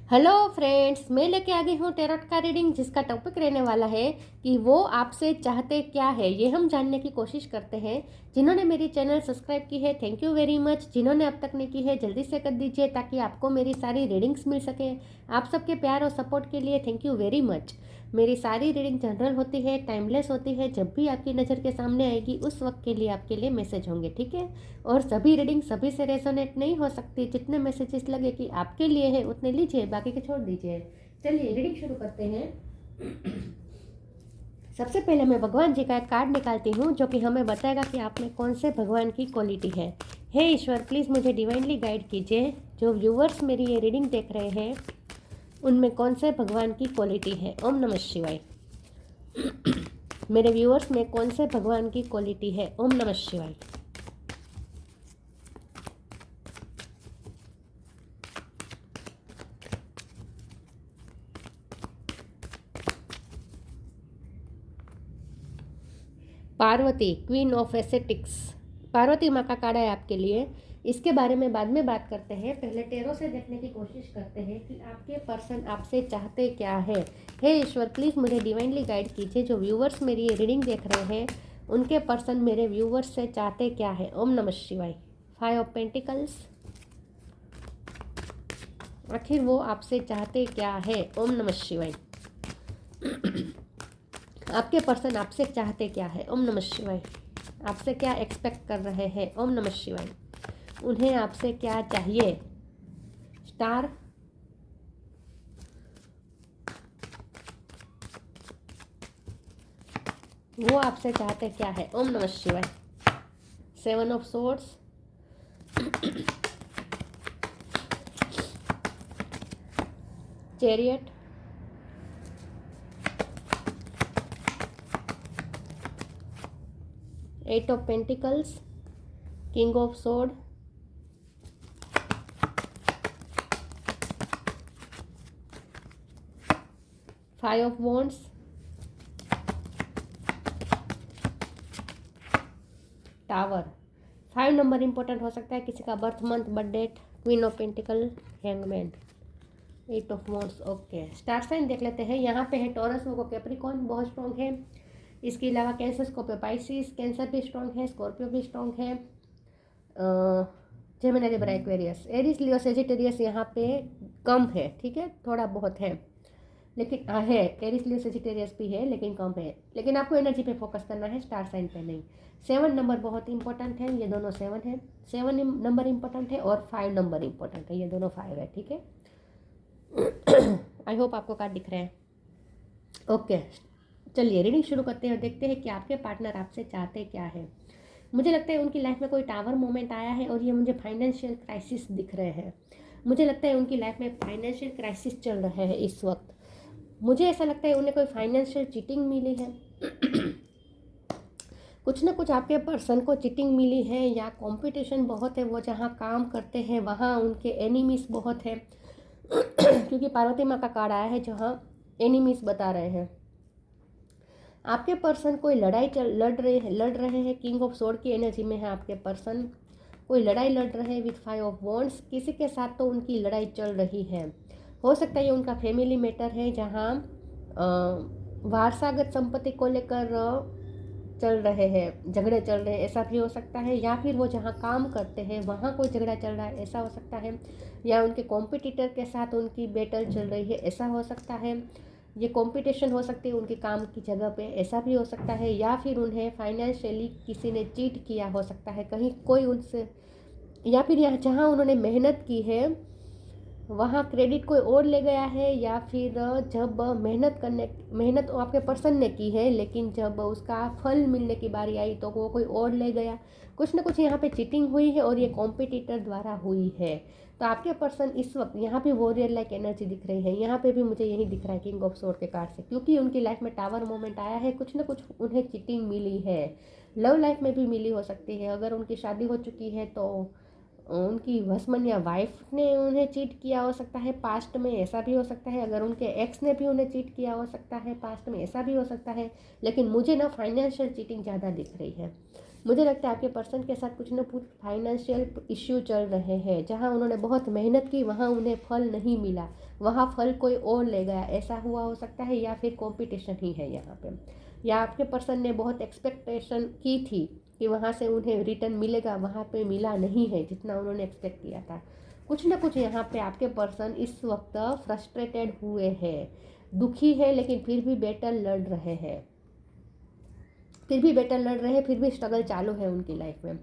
Hello friends, मैं लेके आ गई हूँ टैरोट का रीडिंग, जिसका टॉपिक रहने वाला है कि वो आपसे चाहते क्या है। ये हम जानने की कोशिश करते हैं। जिन्होंने मेरी चैनल सब्सक्राइब की है, थैंक यू वेरी मच। जिन्होंने अब तक नहीं की है, जल्दी से कर दीजिए ताकि आपको मेरी सारी रीडिंग्स मिल सके। आप सबके प्यार और सपोर्ट के लिए थैंक यू वेरी मच। मेरी सारी रीडिंग जनरल होती है, टाइमलेस होती है। जब भी आपकी नज़र के सामने आएगी उस वक्त के लिए आपके लिए मैसेज होंगे, ठीक है। और सभी रीडिंग सभी से रेजोनेट नहीं हो सकती। जितने मैसेजेस लगे कि आपके लिए है उतने लीजिए, बाकी के छोड़ दीजिए। चलिए रीडिंग शुरू करते हैं। सबसे पहले मैं भगवान जी का एक कार्ड निकालती हूँ जो कि हमें बताएगा कि आप में कौन से भगवान की क्वालिटी है। हे ईश्वर, प्लीज़ मुझे डिवाइनली गाइड कीजिए। जो व्यूवर्स मेरी ये रीडिंग देख रहे हैं उनमें कौन से भगवान की क्वालिटी है। ओम नमः शिवाय। मेरे व्यूवर्स में कौन से भगवान की क्वालिटी है। ओम नमः शिवाय। Parvati, queen of ascetics. Parvati माँ का कार्ड है आपके लिए। इसके बारे में बाद में बात करते हैं। पहले टेरो से देखने की कोशिश करते हैं कि आपके पर्सन आपसे चाहते क्या है। हे ईश्वर, प्लीज़ मुझे डिवाइनली गाइड कीजिए। जो व्यूवर्स मेरी ये रीडिंग देख रहे हैं उनके पर्सन मेरे व्यूवर्स से चाहते क्या है। ओम नमः शिवाय। 5 ऑफ पेंटिकल्स। आखिर वो आपसे चाहते क्या है। ओम नमः शिवाय। आपके पर्सन आपसे चाहते क्या है। ओम नमः शिवाय। आपसे क्या एक्सपेक्ट कर रहे हैं। ओम नमः शिवाय। उन्हें आपसे क्या चाहिए। स्टार, वो आपसे चाहते क्या है। ओम नमः शिवाय। 7 of swords, chariot, 8 of pentacles, king of sword, 5 of wands, tower. 5 number important हो सकता है, किसी का birth month, birth date. Queen of pentacle, hangman, 8 of wands. Okay, star sign देख लेते हैं। यहाँ पे है टॉरस, वो कैप्रिकॉर्न बहुत स्ट्रॉन्ग है। इसके अलावा कैंसर, स्कॉर्पियो, पाइसिस। कैंसर भी स्ट्रॉन्ग है, स्कॉर्पियो भी स्ट्रॉन्ग है। Gemini, Libra, Aquarius. एरीज, लियो, सेजिटेरियस यहाँ पे कम है, ठीक है, थोड़ा बहुत है लेकिन है। एरीज, लियो, सेजिटेरियस भी है लेकिन कम है। लेकिन आपको एनर्जी पे फोकस करना है, स्टार साइन पे नहीं। 7 नंबर बहुत इंपॉर्टेंट है, ये दोनों 7 है। 7 नंबर इंपॉर्टेंट है और 5 नंबर इंपॉर्टेंट है, ये दोनों 5 है, ठीक है। आई होप आपको कार्ड दिख रहे हैं। ओके, चलिए रीडिंग शुरू करते हैं और देखते हैं कि आपके पार्टनर आपसे चाहते क्या है। मुझे लगता है उनकी लाइफ में कोई टावर मोमेंट आया है और ये मुझे फाइनेंशियल क्राइसिस दिख रहे हैं। मुझे लगता है उनकी लाइफ में फाइनेंशियल क्राइसिस चल रहा है इस वक्त। मुझे ऐसा लगता है उन्हें कोई फाइनेंशियल चीटिंग मिली है। कुछ ना कुछ आपके पर्सन को चीटिंग मिली है, या कंपटीशन बहुत है। वो जहाँ काम करते हैं वहाँ उनके एनिमीज बहुत है। क्योंकि पार्वती माँ का कार्ड आया है जहाँ एनिमीज बता रहे हैं। आपके पर्सन कोई लड़ाई लड़ रहे हैं। किंग ऑफ सोर्ड की एनर्जी में है आपके पर्सन। कोई लड़ाई लड़ रहे हैं विथ 5 ऑफ वॉन्ड्स। किसी के साथ तो उनकी लड़ाई चल रही है। हो सकता है ये उनका फैमिली मैटर है, जहाँ वारसागत संपत्ति को लेकर चल रहे हैं, झगड़े चल रहे हैं, ऐसा भी हो सकता है। या फिर वो जहाँ काम करते हैं वहाँ कोई झगड़ा चल रहा है, ऐसा हो सकता है। या उनके कॉम्पिटिटर के साथ उनकी बैटल चल रही है, ऐसा हो सकता है। ये कंपटीशन हो सकती है उनके काम की जगह पे, ऐसा भी हो सकता है। या फिर उन्हें फाइनेंशियली किसी ने चीट किया हो सकता है, कहीं कोई उनसे। या फिर यहाँ जहाँ उन्होंने मेहनत की है वहाँ क्रेडिट कोई और ले गया है। या फिर जब मेहनत आपके पर्सन ने की है लेकिन जब उसका फल मिलने की बारी आई तो वो कोई और ले गया। कुछ ना कुछ यहाँ पे चीटिंग हुई है और ये कॉम्पिटिटर द्वारा हुई है। तो आपके पर्सन इस वक्त यहाँ पे वॉरियर लाइक एनर्जी दिख रही है। यहाँ पे भी मुझे यही दिख रहा है किंग ऑफ सोर्ड के कार्ड से, क्योंकि उनकी लाइफ में टावर मोमेंट आया है। कुछ ना कुछ उन्हें चीटिंग मिली है। लव लाइफ में भी मिली हो सकती है। अगर उनकी शादी हो चुकी है तो उनकी हस्बैंड या वाइफ ने उन्हें चीट किया हो सकता है पास्ट में, ऐसा भी हो सकता है। अगर उनके एक्स ने भी उन्हें चीट किया हो सकता है पास्ट में, ऐसा भी हो सकता है। लेकिन मुझे ना फाइनेंशियल चीटिंग ज़्यादा दिख रही है। मुझे लगता है आपके पर्सन के साथ कुछ ना कुछ फाइनेंशियल इश्यू चल रहे हैं। जहाँ उन्होंने बहुत मेहनत की वहाँ उन्हें फल नहीं मिला। वहाँ फल कोई और ले गया, ऐसा हुआ हो सकता है, या फिर कंपटीशन ही है यहाँ पे, या आपके पर्सन ने बहुत एक्सपेक्टेशन की थी कि वहाँ से उन्हें रिटर्न मिलेगा, वहाँ पे मिला नहीं है जितना उन्होंने एक्सपेक्ट किया था। कुछ ना कुछ यहाँ पे आपके पर्सन इस वक्त फ्रस्ट्रेटेड हुए हैं, दुखी है, लेकिन फिर भी बैटल लड़ रहे हैं, फिर भी स्ट्रगल चालू है उनकी लाइफ में।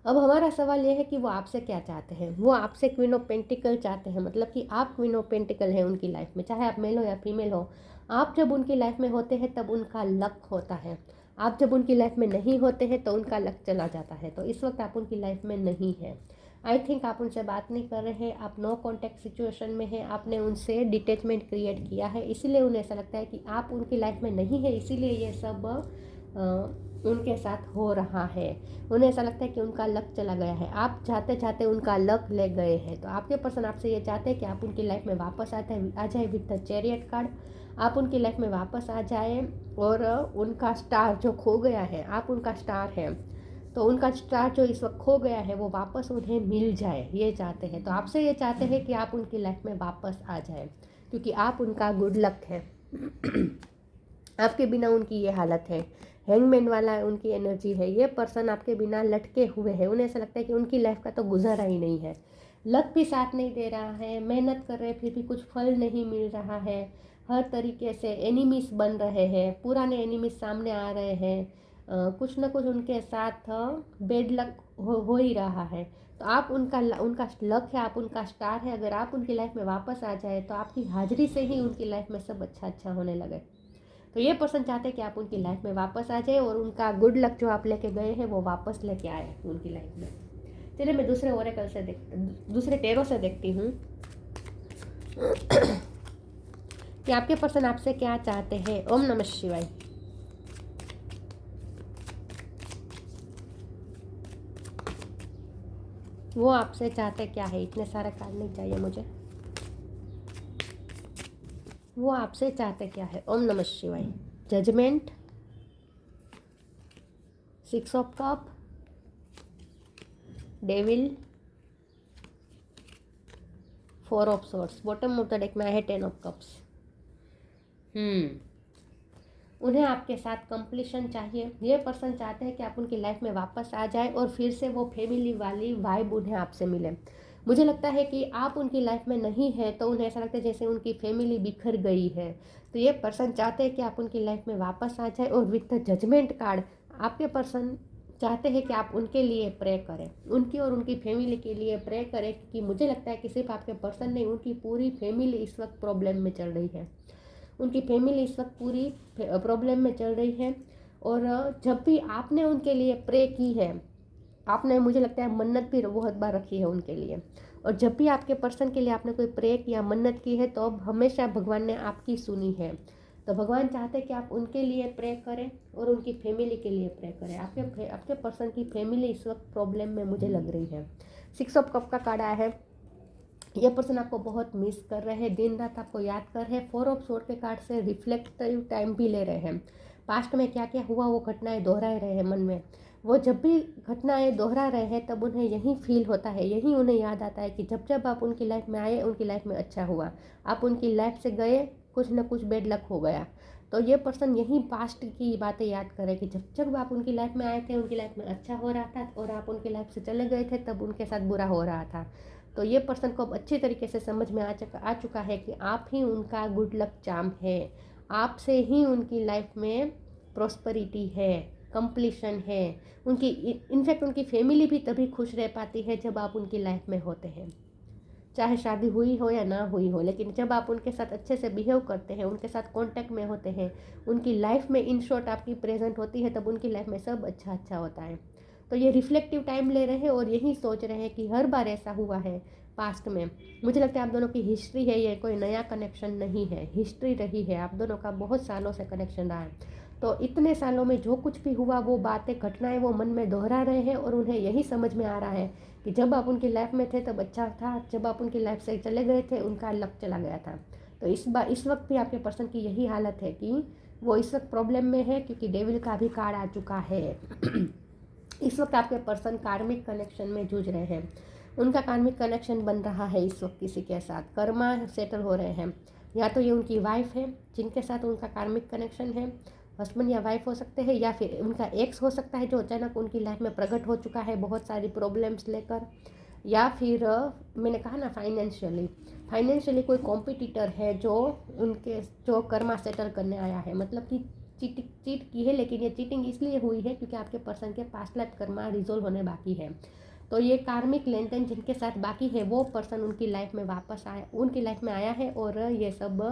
अब हमारा सवाल यह है कि वो आपसे क्या चाहते हैं। वो आपसे क्वीन ऑफ पेंटिकल चाहते हैं, मतलब कि आप क्वीन ऑफ पेंटिकल हैं उनकी लाइफ में, चाहे आप मेल हो या फीमेल हो। आप जब उनकी लाइफ में होते हैं तब उनका लक होता है, आप जब उनकी लाइफ में नहीं होते हैं तो उनका लक चला जाता है। तो इस वक्त आप उनकी लाइफ में नहीं है। आई थिंक आप उनसे बात नहीं कर रहे हैं, आप नो कॉन्टैक्ट सिचुएशन में हैं, आपने उनसे डिटैचमेंट क्रिएट किया है, इसीलिए उन्हें ऐसा लगता है कि आप उनकी लाइफ में नहीं है, इसीलिए ये सब उनके साथ हो रहा है। उन्हें ऐसा लगता है कि उनका लक चला गया है, आप चाहते चाहते उनका लक ले गए हैं। तो आपके पर्सन आपसे ये चाहते हैं कि आप उनकी लाइफ में वापस आ जाए विद द चैरियट कार्ड। आप उनकी लाइफ में वापस आ जाए और उनका स्टार जो खो गया है, आप उनका स्टार हैं, तो उनका स्टार जो इस वक्त खो गया है वो वापस उन्हें मिल जाए, ये चाहते हैं। तो आपसे ये चाहते हैं कि आप उनकी लाइफ में वापस आ जाए, क्योंकि आप उनका गुड लक है। आपके बिना उनकी ये हालत है, हैंगमैन वाला उनकी एनर्जी है। ये पर्सन आपके बिना लटके हुए हैं, उन्हें ऐसा लगता है कि उनकी लाइफ का तो गुजारा ही नहीं है, लक भी साथ नहीं दे रहा है, मेहनत कर रहे फिर भी कुछ फल नहीं मिल रहा है, हर तरीके से एनिमीज बन रहे हैं, पुराने एनिमीज सामने आ रहे हैं, कुछ ना कुछ उनके साथ बेड लक हो ही रहा है। तो आप उनका लक है, आप उनका स्टार है। अगर आप उनकी लाइफ में वापस आ जाए तो आपकी हाजिरी से ही उनकी लाइफ में सब अच्छा होने लगे। तो ये पर्सन चाहते हैं कि आप उनकी लाइफ में वापस आ जाए और उनका गुड लक जो आप लेके गए हैं वो वापस लेके आए उनकी लाइफ में। चलिए मैं दूसरे ओरेकल से दूसरे टेरो से देखती हूँ कि आपके पर्सन आपसे क्या चाहते हैं। ओम नमः शिवाय। वो आपसे चाहते क्या है, इतने सारे कार्ड नहीं चाहिए मुझे। वो आपसे चाहते क्या है। ओम नमः शिवाय। Judgement, 6 of cup, devil, 4 of swords. Bottom of the deck में है 10 ऑफ कप्स। उन्हें आपके साथ कंप्लीशन चाहिए। ये पर्सन चाहते हैं कि आप उनकी लाइफ में वापस आ जाए और फिर से वो फैमिली वाली वाइब उन्हें आपसे मिले। मुझे लगता है कि आप उनकी लाइफ में नहीं है तो उन्हें ऐसा लगता है जैसे उनकी फैमिली बिखर गई है। तो ये पर्सन चाहते हैं कि आप उनकी लाइफ में वापस आ जाए और विद द जजमेंट कार्ड आपके पर्सन चाहते हैं कि आप उनके लिए प्रे करें, उनकी और उनकी फैमिली के लिए प्रे करें, क्योंकि मुझे लगता है कि सिर्फ आपके पर्सन नहीं, उनकी पूरी फैमिली इस वक्त प्रॉब्लम में चल रही है। उनकी फैमिली इस वक्त पूरी प्रॉब्लम में चल रही है। और जब भी आपने उनके लिए प्रे की है, आपने मुझे लगता है मन्नत भी बहुत बार रखी है उनके लिए, और जब भी आपके पर्सन के लिए आपने कोई प्रे किया, मन्नत की है, तो अब हमेशा भगवान ने आपकी सुनी है। तो भगवान चाहते हैं कि आप उनके लिए प्रे करें और उनकी फैमिली के लिए प्रे करें। आपके पर्सन की फैमिली इस वक्त प्रॉब्लम में मुझे लग रही है। 6 ऑफ कप का कार्ड आया है। ये पर्सन आपको बहुत मिस कर रहे हैं, दिन रात आपको याद कर रहे हैं। 4 ऑफ सोर्ड के कार्ड से रिफ्लेक्टिव टाइम भी ले रहे हैं। पास्ट में क्या क्या हुआ वो घटनाएं दोहरा रहे हैं मन में। वो जब भी घटनाएं दोहरा रहे हैं तब उन्हें यही फील होता है, यही उन्हें याद आता है कि जब जब आप उनकी लाइफ में आए, उनकी लाइफ में अच्छा हुआ, आप उनकी लाइफ से गए, कुछ ना कुछ बेड लक हो गया। तो ये पर्सन यही पास्ट की बातें याद करे कि जब जब आप उनकी लाइफ में आए थे, उनकी लाइफ में अच्छा हो रहा था, और आप उनकी लाइफ से चले गए थे तब उनके साथ बुरा हो रहा था। तो ये पर्सन को अब अच्छी तरीके से समझ में आ चुका है कि आप ही उनका गुड लक चार्म है, आपसे ही उनकी लाइफ में प्रॉस्पेरिटी है, कंप्लीशन है। उनकी इनफैक्ट उनकी फैमिली भी तभी खुश रह पाती है जब आप उनकी लाइफ में होते हैं, चाहे शादी हुई हो या ना हुई हो। लेकिन जब आप उनके साथ अच्छे से बिहेव करते हैं, उनके साथ कांटेक्ट में होते हैं, उनकी लाइफ में इन शॉर्ट आपकी प्रेजेंट होती है, तब उनकी लाइफ में सब अच्छा होता है। तो ये रिफ्लेक्टिव टाइम ले रहे हैं और यही सोच रहे हैं कि हर बार ऐसा हुआ है पास्ट में। मुझे लगता है आप दोनों की हिस्ट्री है, ये कोई नया कनेक्शन नहीं है, हिस्ट्री रही है, आप दोनों का बहुत सालों से कनेक्शन रहा है। तो इतने सालों में जो कुछ भी हुआ, वो बातें घटनाएं वो मन में दोहरा रहे हैं और उन्हें यही समझ में आ रहा है कि जब आप उनकी लाइफ में थे तब अच्छा था, जब आप उनकी लाइफ से चले गए थे उनका लक चला गया था। तो इस वक्त भी आपके पर्सन की यही हालत है कि वो इस वक्त प्रॉब्लम में है, क्योंकि डेविल का भी कार्ड आ चुका है। इस वक्त आपके पर्सन कार्मिक कनेक्शन में जूझ रहे हैं। उनका कार्मिक कनेक्शन बन रहा है इस वक्त किसी के साथ, कर्मा सेटल हो रहे हैं। या तो ये उनकी वाइफ है जिनके साथ उनका कार्मिक कनेक्शन है, हस्बैंड या वाइफ हो सकते हैं, या फिर उनका एक्स हो सकता है जो अचानक उनकी लाइफ में प्रकट हो चुका है बहुत सारी प्रॉब्लम्स लेकर। या फिर मैंने कहा ना फाइनेंशियली कोई कॉम्पिटिटर है जो कर्मा सेटल करने आया है, मतलब कि चीट की है, लेकिन ये चीटिंग इसलिए हुई है क्योंकि आपके पर्सन के पास्ट लाइफ कर्मा रिजोल्व होने बाकी है। तो ये कार्मिक लेन देन जिनके साथ बाकी है वो पर्सन उनकी लाइफ में उनकी लाइफ में आया है, और ये सब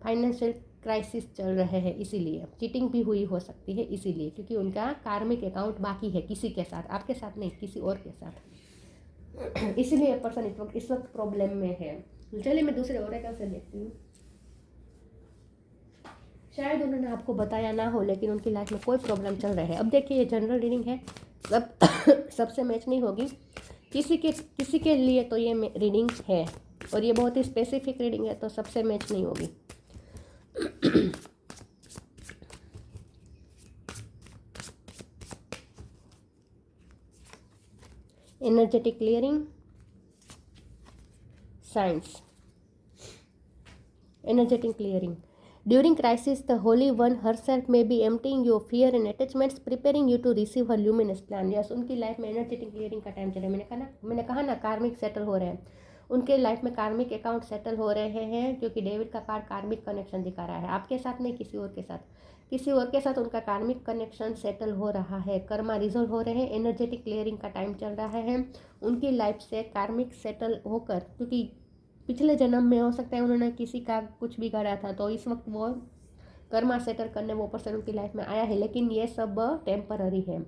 फाइनेंशियल क्राइसिस चल रहे हैं, इसीलिए चीटिंग भी हुई हो सकती है, इसीलिए क्योंकि उनका कार्मिक अकाउंट बाकी है किसी के साथ, आपके साथ नहीं, किसी और के साथ। इसीलिए पर्सन इस वक्त प्रॉब्लम में है। चलिए मैं दूसरे ओरेकल से देखती हूँ। शायद उन्होंने आपको बताया ना हो, लेकिन उनकी लाइफ में कोई प्रॉब्लम चल रहा है। अब देखिए, ये जनरल रीडिंग है, सबसे मैच नहीं होगी, किसी के लिए तो ये रीडिंग है, और ये बहुत ही स्पेसिफिक रीडिंग है, तो सबसे मैच नहीं होगी। Energetic clearing, science, energetic clearing. During crisis, the Holy One herself may be emptying your fear and attachments, preparing you to receive her luminous plan. Yes, उनकी लाइफ में एनर्जेटिक क्लियरिंग का time चले। मैंने कहा ना कार्मिक सेटल हो रहे हैं, उनके लाइफ में कार्मिक अकाउंट सेटल हो रहे हैं, क्योंकि डेविड का कार्ड कार्मिक कनेक्शन दिखा रहा है। आपके साथ नहीं, किसी और के साथ उनका कार्मिक कनेक्शन सेटल हो रहा है, कर्मा रिजोल्व हो रहे हैं, एनर्जेटिक क्लियरिंग का टाइम चल रहा है। उनकी लाइफ से कार्मिक सेटल होकर, क्योंकि पिछले जन्म में हो सकता है उन्होंने किसी का कुछ बिगाड़ा था, तो इस वक्त वो कर्मा सेटल करने वो पर्सन उनकी लाइफ में आया है, लेकिन ये सब टेम्पररी है।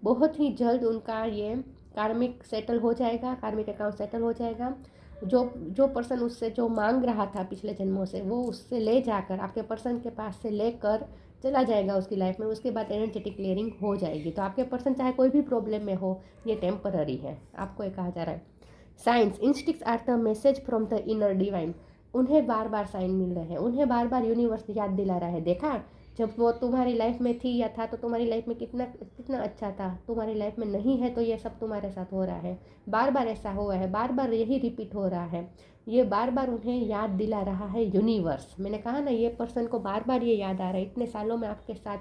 बहुत ही जल्द उनका ये कार्मिक सेटल हो जाएगा, कार्मिक अकाउंट सेटल हो जाएगा। जो पर्सन उससे जो मांग रहा था पिछले जन्मों से, वो उससे ले जाकर आपके पर्सन के पास से लेकर चला जाएगा उसकी लाइफ में। उसके बाद एनर्जेटिक क्लियरिंग हो जाएगी। तो आपके पर्सन चाहे कोई भी प्रॉब्लम में हो, ये टेम्पररी है, आपको ये कहा जा रहा है। Science, instincts are the message from the inner divine. उन्हें बार बार साइन मिल रहे हैं, उन्हें बार बार यूनिवर्स याद दिला रहा है। देखा, जब वो तुम्हारी लाइफ में थी या था तो तुम्हारी लाइफ में कितना कितना अच्छा था, तुम्हारी लाइफ में नहीं है तो ये सब तुम्हारे साथ हो रहा है। बार बार ऐसा हुआ है, बार बार यही रिपीट हो रहा है, ये बार बार उन्हें याद दिला रहा है यूनिवर्स। मैंने कहा ना, ये पर्सन को बार बार ये याद आ रहा है, इतने सालों में आपके साथ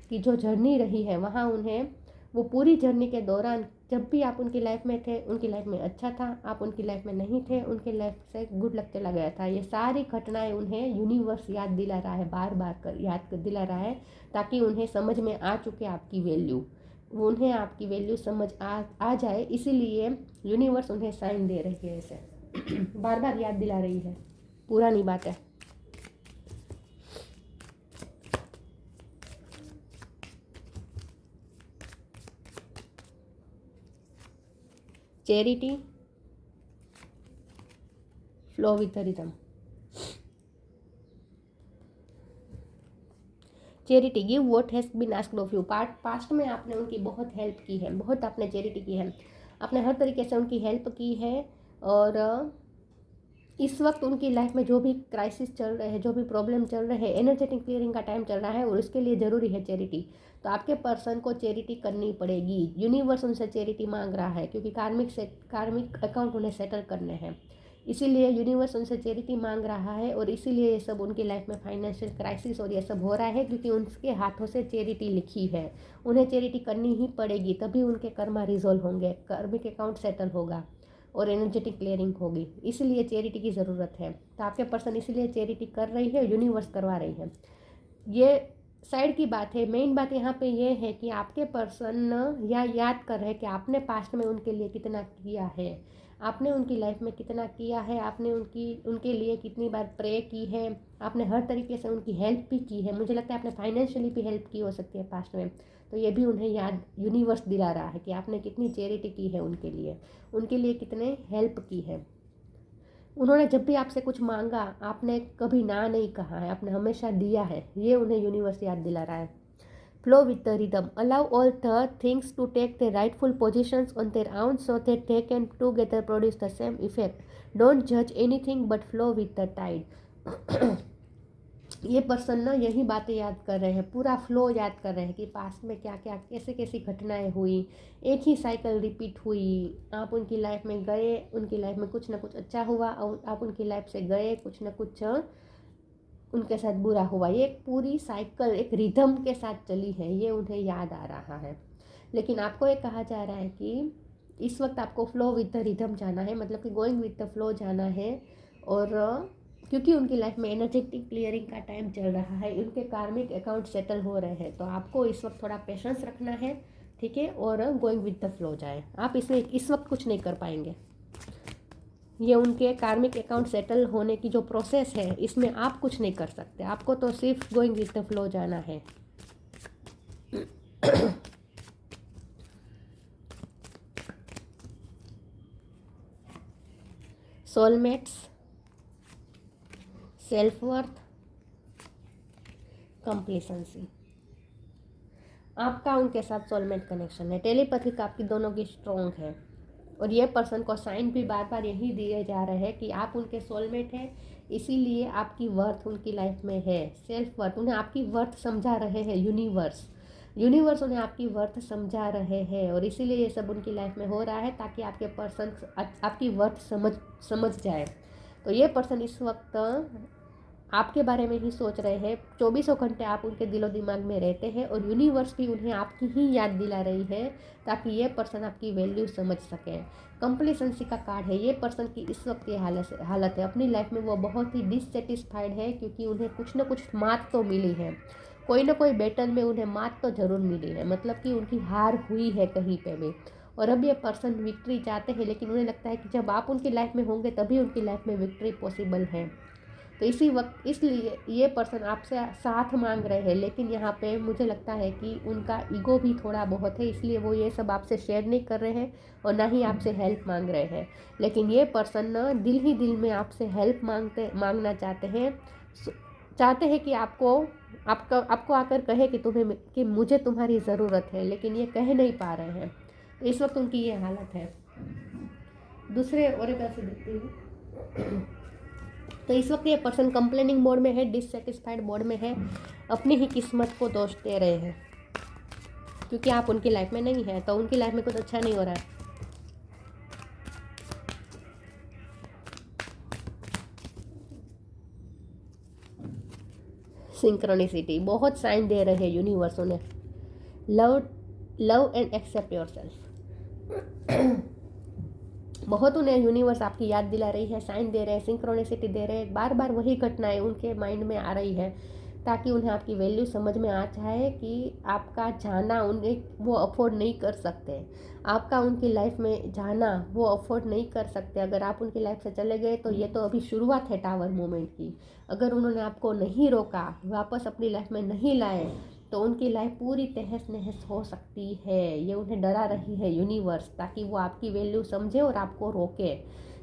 की जो जर्नी रही है, वहाँ उन्हें वो पूरी जर्नी के दौरान जब भी आप उनकी लाइफ में थे, उनकी लाइफ में अच्छा था, आप उनकी लाइफ में नहीं थे, उनकी लाइफ से गुड लक चला गया था। ये सारी घटनाएं उन्हें यूनिवर्स याद दिला रहा है, बार बार याद दिला रहा है, ताकि उन्हें समझ में आ चुके आपकी वैल्यू, उन्हें आपकी वैल्यू समझ आ जाए, इसीलिए यूनिवर्स उन्हें साइन दे रही है, ऐसे बार बार याद दिला रही है, पुरानी बात है। Charity, flow with the rhythm. Charity, give what has been asked of you. Past में आपने उनकी बहुत हेल्प की है, बहुत आपने चैरिटी की है, आपने हर तरीके से उनकी हेल्प की है, और इस वक्त उनकी लाइफ में जो भी क्राइसिस चल रहे हैं, जो भी प्रॉब्लम चल रहे हैं, एनर्जेटिक क्लियरिंग का टाइम चल रहा है, और इसके लिए ज़रूरी है चैरिटी। तो आपके पर्सन को चैरिटी करनी पड़ेगी। यूनिवर्स उनसे चैरिटी मांग रहा है, क्योंकि कार्मिक अकाउंट उन्हें सेटल करने हैं, इसीलिए यूनिवर्स उनसे चैरिटी मांग रहा है, और इसीलिए ये सब उनकी लाइफ में फाइनेंशियल क्राइसिस और ये सब हो रहा है, क्योंकि उनके हाथों से चैरिटी लिखी है। उन्हें चैरिटी करनी ही पड़ेगी, तभी उनके कर्मा रिजोल्व होंगे, कार्मिक अकाउंट सेटल होगा और एनर्जेटिक क्लियरिंग होगी, इसलिए चैरिटी की ज़रूरत है। तो आपके पर्सन इसीलिए चैरिटी कर रही है, यूनिवर्स करवा रही है। ये साइड की बात है, मेन बात यहाँ पे ये है कि आपके पर्सन या याद कर रहे हैं कि आपने पास्ट में उनके लिए कितना किया है, आपने उनकी लाइफ में कितना किया है, आपने उनके लिए कितनी बार प्रे की है, आपने हर तरीके से उनकी हेल्प भी की है। मुझे लगता है आपने फाइनेंशियली भी हेल्प की हो सकती है पास्ट में, तो ये भी उन्हें याद यूनिवर्स दिला रहा है कि आपने कितनी चैरिटी की है उनके लिए कितने हेल्प की है। उन्होंने जब भी आपसे कुछ मांगा, आपने कभी ना नहीं कहा है, आपने हमेशा दिया है, ये उन्हें यूनिवर्स याद दिला रहा है। Flow with the rhythm. Allow all the things to take their rightful positions on their own so that they can together produce the same effect. Don't judge anything but flow with the tide. ये person ना यही बातें याद कर रहे हैं, पूरा flow याद कर रहे हैं कि पास्ट में क्या क्या कैसे कैसी घटनाएं हुई, एक ही साइकिल रिपीट हुई। आप उनकी लाइफ में गए, उनकी लाइफ में कुछ ना कुछ अच्छा हुआ, और आप उनकी लाइफ से गए, कुछ ना कुछ उनके साथ बुरा हुआ। ये एक पूरी साइकिल एक रिदम के साथ चली है, ये उन्हें याद आ रहा है। लेकिन आपको ये कहा जा रहा है कि इस वक्त आपको फ्लो विद द रिदम जाना है, मतलब कि गोइंग विद द फ्लो जाना है। और क्योंकि उनकी लाइफ में एनर्जेटिक क्लियरिंग का टाइम चल रहा है, उनके कार्मिक अकाउंट सेटल हो रहे हैं, तो आपको इस वक्त थोड़ा पेशेंस रखना है, ठीक है, और गोइंग विद द फ्लो जाए। आप इसमें इस वक्त कुछ नहीं कर पाएंगे। ये उनके कार्मिक अकाउंट सेटल होने की जो प्रोसेस है, इसमें आप कुछ नहीं कर सकते, आपको तो सिर्फ गोइंग विद द फ्लो जाना है। सोलमेट्स, सेल्फ वर्थ, कंप्लेसेंसी, आपका उनके साथ सोलमेट कनेक्शन है। टेलीपैथी का आपकी दोनों की स्ट्रॉन्ग है, और ये पर्सन को साइन भी बार बार यही दिए जा रहे हैं कि आप उनके सोलमेट हैं, इसीलिए आपकी वर्थ उनकी लाइफ में है। सेल्फ वर्थ, उन्हें आपकी वर्थ समझा रहे हैं यूनिवर्स उन्हें आपकी वर्थ समझा रहे हैं, और इसीलिए ये सब उनकी लाइफ में हो रहा है, ताकि आपके पर्सन आपकी वर्थ समझ जाए। तो ये पर्सन इस वक्त आपके बारे में ही सोच रहे हैं, 24 घंटे आप उनके दिलो दिमाग में रहते हैं, और यूनिवर्स भी उन्हें आपकी ही याद दिला रही है, ताकि ये पर्सन आपकी वैल्यू समझ सके। कंप्लेसेंसी का कार्ड है, ये पर्सन की इस वक्त ये हालत है, अपनी लाइफ में वो बहुत ही डिससेटिस्फाइड है, क्योंकि उन्हें कुछ ना कुछ मात तो मिली है, कोई ना कोई बैटल में उन्हें मात तो जरूर मिली है, मतलब कि उनकी हार हुई है कहीं पे भी। और अब ये पर्सन विक्ट्री चाहते हैं, लेकिन उन्हें लगता है कि जब आप उनकी लाइफ में होंगे तभी उनकी लाइफ में विक्ट्री पॉसिबल है। तो इसी वक्त इसलिए ये पर्सन आपसे साथ मांग रहे हैं, लेकिन यहाँ पे मुझे लगता है कि उनका ईगो भी थोड़ा बहुत है, इसलिए वो ये सब आपसे शेयर नहीं कर रहे हैं, और ना ही आपसे हेल्प मांग रहे हैं। लेकिन ये पर्सन ना दिल ही दिल में आपसे हेल्प मांगना चाहते हैं कि आपको आकर कहे कि मुझे तुम्हारी ज़रूरत है, लेकिन ये कह नहीं पा रहे हैं। तो इस वक्त उनकी ये हालत है। दूसरे ओरेकल से देखती हूँ। तो इस वक्त ये पर्सन कंप्लेनिंग मोड में है, डिससेटिस्फाइड मोड में है, अपनी ही किस्मत को दोष दे रहे हैं, क्योंकि आप उनकी लाइफ में नहीं है, तो उनकी लाइफ में कुछ अच्छा नहीं हो रहा है। सिंक्रोनिसिटी, बहुत साइन दे रहे हैं यूनिवर्स उन्हें। लव एंड एक्सेप्ट योरसेल्फ, बहुत उन्हें यूनिवर्स आपकी याद दिला रही है, साइन दे रहे हैं, सिंक्रोनिसिटी दे रहे हैं, बार बार वही घटनाएं उनके माइंड में आ रही है, ताकि उन्हें आपकी वैल्यू समझ में आ जाए कि आपका जाना उन्हें वो अफोर्ड नहीं कर सकते, आपका उनकी लाइफ में जाना वो अफोर्ड नहीं कर सकते। अगर आप उनकी लाइफ से चले गए तो ये तो अभी शुरुआत है टावर मोमेंट की। अगर उन्होंने आपको नहीं रोका, वापस अपनी लाइफ में नहीं लाए, तो उनकी लाइफ पूरी तहस नहस हो सकती है। ये उन्हें डरा रही है यूनिवर्स, ताकि वो आपकी वैल्यू समझे और आपको रोके,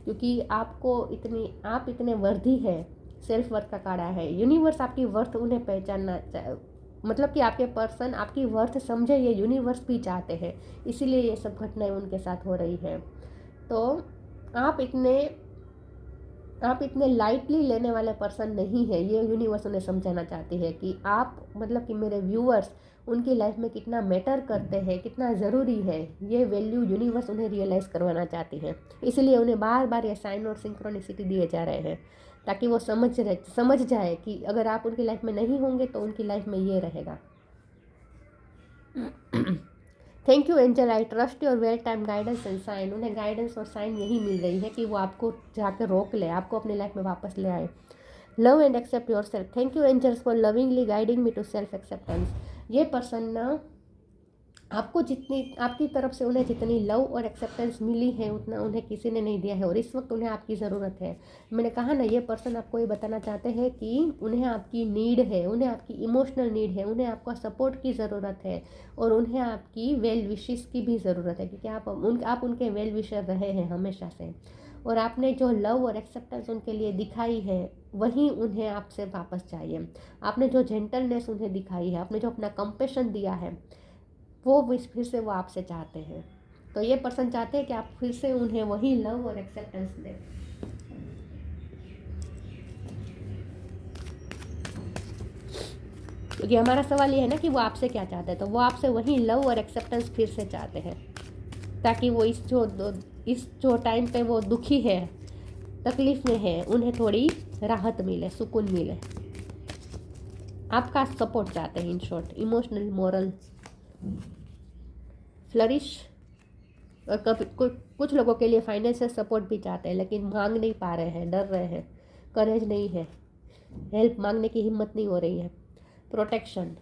क्योंकि आप इतने वर्दी है। सेल्फ वर्थ का कार्ड है, यूनिवर्स आपकी वर्थ उन्हें पहचानना मतलब कि आपके पर्सन आपकी वर्थ समझे, ये यूनिवर्स भी चाहते हैं, इसीलिए ये सब घटनाएं उनके साथ हो रही है। तो आप इतने लाइटली लेने वाले पर्सन नहीं है, ये यूनिवर्स उन्हें समझाना चाहती है कि आप मतलब कि मेरे व्यूअर्स उनकी लाइफ में कितना मैटर करते हैं, कितना ज़रूरी है, ये वैल्यू यूनिवर्स उन्हें रियलाइज़ करवाना चाहती है। इसलिए उन्हें बार बार ये साइन और सिंक्रोनिसिटी दिए जा रहे हैं, ताकि वो समझ जाए कि अगर आप उनकी लाइफ में नहीं होंगे तो उनकी लाइफ में ये रहेगा। Thank you angel, I trust your well time guidance and sign. उन्हें गाइडेंस और साइन यही मिल रही है कि वो आपको जाकर रोक ले, आपको अपनी लाइफ में वापस ले आए। Love and accept yourself, thank you angels for lovingly guiding me to self acceptance. ये पर्सन ना आपको आपकी तरफ से उन्हें जितनी लव और एक्सेप्टेंस मिली है, उतना उन्हें किसी ने नहीं दिया है, और इस वक्त उन्हें आपकी ज़रूरत है। मैंने कहा ना, ये पर्सन आपको ये बताना चाहते हैं कि उन्हें आपकी नीड है, उन्हें आपकी इमोशनल नीड है, उन्हें आपका सपोर्ट की ज़रूरत है, और उन्हें आपकी वेल विशेस की भी ज़रूरत है, क्योंकि आप उनके वेल विशर रहे हैं हमेशा से, और आपने जो लव और एक्सेप्टेंस उनके लिए दिखाई है वही उन्हें आपसे वापस चाहिए। आपने जो जेंटलनेस उन्हें दिखाई है, आपने जो अपना कंपेशन दिया है, वो फिर से वो आपसे चाहते हैं। तो ये पर्सन चाहते हैं कि आप फिर से उन्हें वही लव और एक्सेप्टेंस दें। क्योंकि हमारा सवाल ये है ना कि वो आपसे क्या चाहते हैं, तो वो आपसे वही लव और एक्सेप्टेंस फिर से चाहते हैं, ताकि वो इस जो टाइम पे वो दुखी है, तकलीफ में है, उन्हें थोड़ी राहत मिले, सुकून मिले। आपका सपोर्ट चाहते हैं, in short emotional, moral flourish. और कभी कुछ लोगों के लिए फाइनेंशियल सपोर्ट भी चाहते हैं, लेकिन मांग नहीं पा रहे हैं, डर रहे हैं, करेज नहीं है, हेल्प मांगने की हिम्मत नहीं हो रही है। Protection,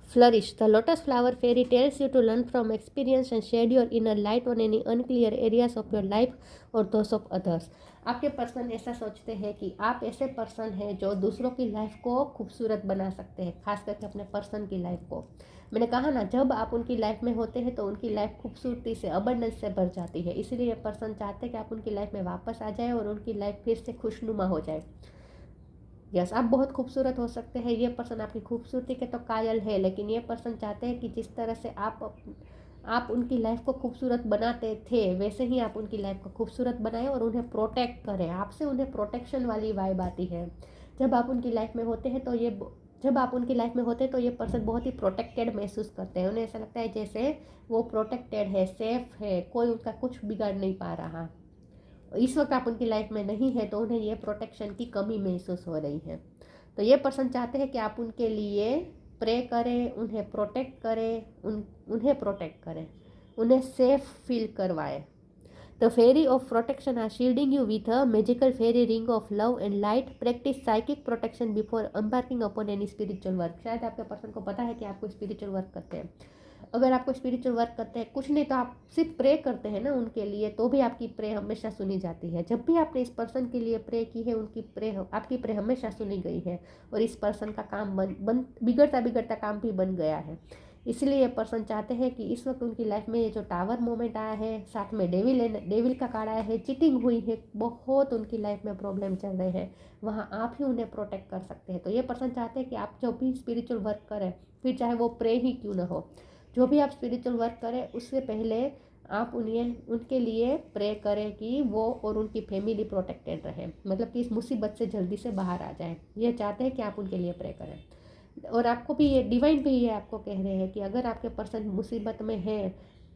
flourish. The lotus flower fairy tells you to learn from experience and shed your inner light on any unclear areas of your life or those of others. आपके पर्सन ऐसा सोचते हैं कि आप ऐसे पर्सन हैं जो दूसरों की लाइफ को खूबसूरत बना सकते हैं, खास करके अपने पर्सन की लाइफ को। मैंने कहा ना, जब आप उनकी लाइफ में होते हैं तो उनकी लाइफ खूबसूरती से, अबंडेंस से भर जाती है। इसीलिए पर्सन चाहते हैं कि आप उनकी लाइफ में वापस आ जाए और उनकी लाइफ फिर से खुशनुमा हो जाए। यस, आप बहुत खूबसूरत हो सकते हैं, ये पर्सन आपकी खूबसूरती के तो कायल है, लेकिन ये पर्सन चाहते हैं कि जिस तरह से आप उनकी लाइफ को खूबसूरत बनाते थे, वैसे ही आप उनकी लाइफ को खूबसूरत बनाएं और उन्हें प्रोटेक्ट करें। आपसे उन्हें प्रोटेक्शन वाली वाइब आती है। जब आप उनकी लाइफ में होते हैं तो ये पर्सन बहुत ही प्रोटेक्टेड महसूस करते हैं। उन्हें ऐसा लगता है जैसे वो प्रोटेक्टेड है, सेफ है, कोई उनका कुछ बिगाड़ नहीं पा रहा। इस वक्त आप उनकी लाइफ में नहीं है तो उन्हें ये प्रोटेक्शन की कमी महसूस हो रही है। तो ये पर्सन चाहते हैं कि आप उनके लिए प्रे करें, उन्हें प्रोटेक्ट करें, उन्हें सेफ फील करवाएं। The fairy of protection are shielding you with a magical fairy ring of love and light. Practice psychic protection before embarking upon any spiritual work. शायद आपके पर्सन को पता है कि आपको स्पिरिचुअल वर्क करते हैं। अगर आपको स्पिरिचुअल वर्क करते हैं, कुछ नहीं तो आप सिर्फ प्रे करते हैं ना उनके लिए, तो भी आपकी प्रे हमेशा सुनी जाती है। जब भी आपने इस पर्सन के लिए प्रे की है, आपकी प्रे हमेशा सुनी गई है और इस पर्सन का काम बिगड़ता काम भी बन गया है। इसलिए ये पर्सन चाहते हैं कि इस वक्त उनकी लाइफ में ये जो टावर मोमेंट आया है, साथ में डेविल का कार्ड आया है, चीटिंग हुई है, बहुत उनकी लाइफ में प्रॉब्लम चल रहे हैं, वहाँ आप ही उन्हें प्रोटेक्ट कर सकते हैं। तो ये पर्सन चाहते हैं कि आप जो भी स्पिरिचुअल वर्क करें, फिर चाहे वो प्रे ही क्यों ना हो, जो भी आप स्पिरिचुअल वर्क करें उससे पहले आप उनके लिए प्रे करें कि वो और उनकी फैमिली प्रोटेक्टेड रहे, मतलब कि इस मुसीबत से जल्दी से बाहर आ जाए। ये चाहते हैं कि आप उनके लिए प्रे करें। और आपको भी ये डिवाइन भी ये आपको कह रहे हैं कि अगर आपके पर्सन मुसीबत में है,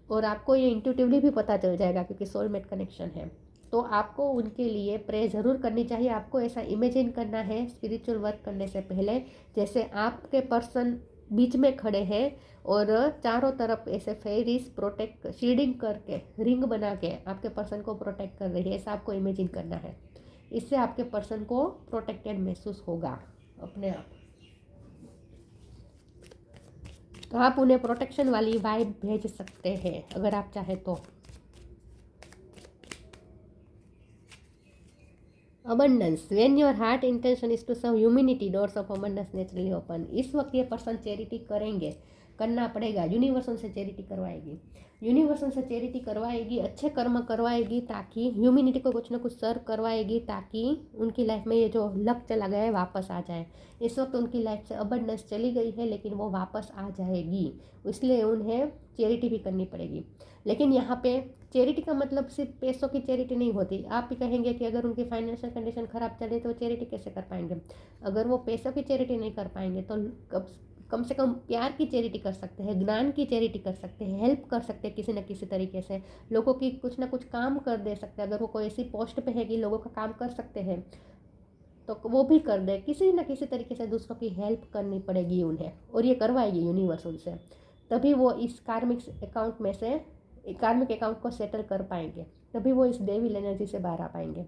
और आपको ये इंट्यूटिवली भी पता चल जाएगा क्योंकि सोलमेट कनेक्शन है, तो आपको उनके लिए प्रे ज़रूर करनी चाहिए। आपको ऐसा इमेजिन करना है स्पिरिचुअल वर्क करने से पहले, जैसे आपके पर्सन बीच में खड़े हैं और चारों तरफ ऐसे फेरीज प्रोटेक्ट शील्डिंग करके, रिंग बना के आपके पर्सन को प्रोटेक्ट कर रही है, ऐसा आपको इमेजिन करना है। इससे आपके पर्सन को प्रोटेक्टेड महसूस होगा अपने आप। तो आप उन्हें प्रोटेक्शन वाली वाइब भेज सकते हैं अगर आप चाहे तो। Abundance, when your heart intention is to serve humanity, doors of abundance naturally open. इस वक्त ये पर्सन चैरिटी करेंगे, करना पड़ेगा, यूनिवर्स उनसे चैरिटी करवाएगी, अच्छे कर्म करवाएगी, ताकि ह्यूमैनिटी को कुछ ना कुछ सर्व करवाएगी, ताकि उनकी लाइफ में ये जो लक चला गया है वापस आ जाए। इस वक्त उनकी लाइफ से अबंडेंस चली गई है, लेकिन वो वापस आ जाएगी, इसलिए उन्हें चैरिटी भी करनी पड़ेगी। लेकिन यहाँ पे चैरिटी का मतलब सिर्फ पैसों की चैरिटी नहीं होती। आप भी कहेंगे कि अगर उनकी फाइनेंशियल कंडीशन ख़राब चले तो चैरिटी कैसे कर पाएंगे। अगर वो पैसों की चैरिटी नहीं कर पाएंगे तो कम से कम प्यार की चैरिटी कर सकते हैं, ज्ञान की चैरिटी कर सकते हैं, हेल्प कर सकते हैं किसी न किसी तरीके से, लोगों की कुछ ना कुछ काम कर दे सकते हैं। अगर वो कोई ऐसी पोस्ट पे है कि लोगों का काम कर सकते हैं तो वो भी कर दे, किसी न किसी तरीके से दूसरों की हेल्प करनी पड़ेगी उन्हें, और ये करवाएगी यूनिवर्स उनसे। तभी वो इस कार्मिक अकाउंट को सेटल कर पाएंगे, तभी वो इस डेविल एनर्जी से बाहर आ पाएंगे।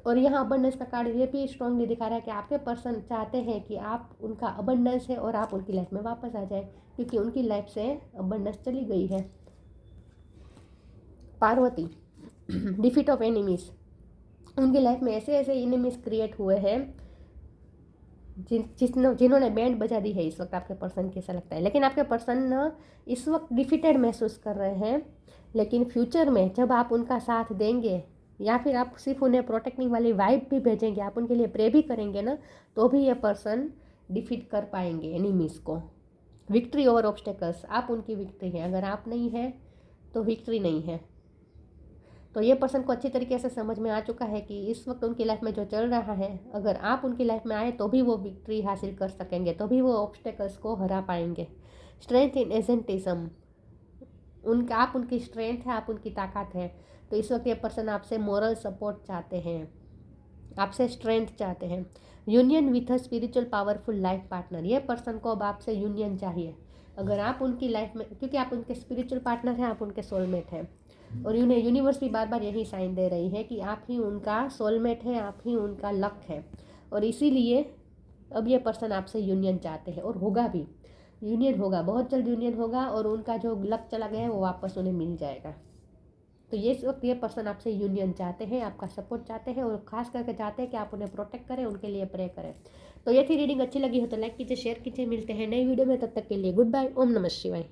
और यहाँ अबंडेंस का कार्ड ये भी स्ट्रांगली दिखा रहा है कि आपके पर्सन चाहते हैं कि आप उनका अबंडेंस है और आप उनकी लाइफ में वापस आ जाए, क्योंकि उनकी लाइफ से अबंडेंस चली गई है। Parvati, defeat of enemies. उनकी लाइफ में ऐसे ऐसे एनिमीज क्रिएट हुए हैं जिन्होंने बैंड बजा दी है इस वक्त आपके पर्सन की, ऐसा लगता है। लेकिन आपके पर्सन इस वक्त डिफीटेड महसूस कर रहे हैं, लेकिन फ्यूचर में जब आप उनका साथ देंगे या फिर आप सिर्फ उन्हें प्रोटेक्टिंग वाली वाइब भी भेजेंगे, आप उनके लिए प्रे भी करेंगे ना, तो भी ये पर्सन डिफीट कर पाएंगे एनिमीज़ को। विक्ट्री ओवर ऑब्स्टेकल्स, आप उनकी विक्ट्री है, अगर आप नहीं है तो विक्ट्री नहीं है। तो ये पर्सन को अच्छी तरीके से समझ में आ चुका है कि इस वक्त उनकी लाइफ में जो चल रहा है, अगर आप उनकी लाइफ में आए तो भी वो विक्ट्री हासिल कर सकेंगे, तो भी वो ऑब्स्टेकल्स को हरा पाएंगे। स्ट्रेंथ इन एजेंटिज्म, उनका आप उनकी स्ट्रेंथ है, आप उनकी ताकत है। तो इस वक्त ये पर्सन आपसे मोरल सपोर्ट चाहते हैं, आपसे स्ट्रेंथ चाहते हैं। Union with a spiritual powerful life partner, ये पर्सन को अब आपसे यूनियन चाहिए। अगर आप उनकी लाइफ में, क्योंकि आप उनके स्पिरिचुअल पार्टनर हैं, आप उनके सोलमेट हैं, और यूनिवर्स भी बार बार यही साइन दे रही है कि आप ही उनका सोलमेट है, आप ही उनका लक है। और इसीलिए अब ये पर्सन आपसे यूनियन चाहते हैं, और होगा भी, यूनियन होगा, बहुत जल्द यूनियन होगा, और उनका जो लक चला गया है वो वापस उन्हें मिल जाएगा। तो ये इस वक्त ये पर्सन आपसे यूनियन चाहते हैं, आपका सपोर्ट चाहते हैं, और खास करके चाहते हैं कि आप उन्हें प्रोटेक्ट करें, उनके लिए प्रे करें। तो ये थी रीडिंग, अच्छी लगी हो तो लाइक कीजिए, शेयर कीजिए। मिलते हैं नई वीडियो में, तब तक के लिए गुड बाय। ओम नमः शिवाय।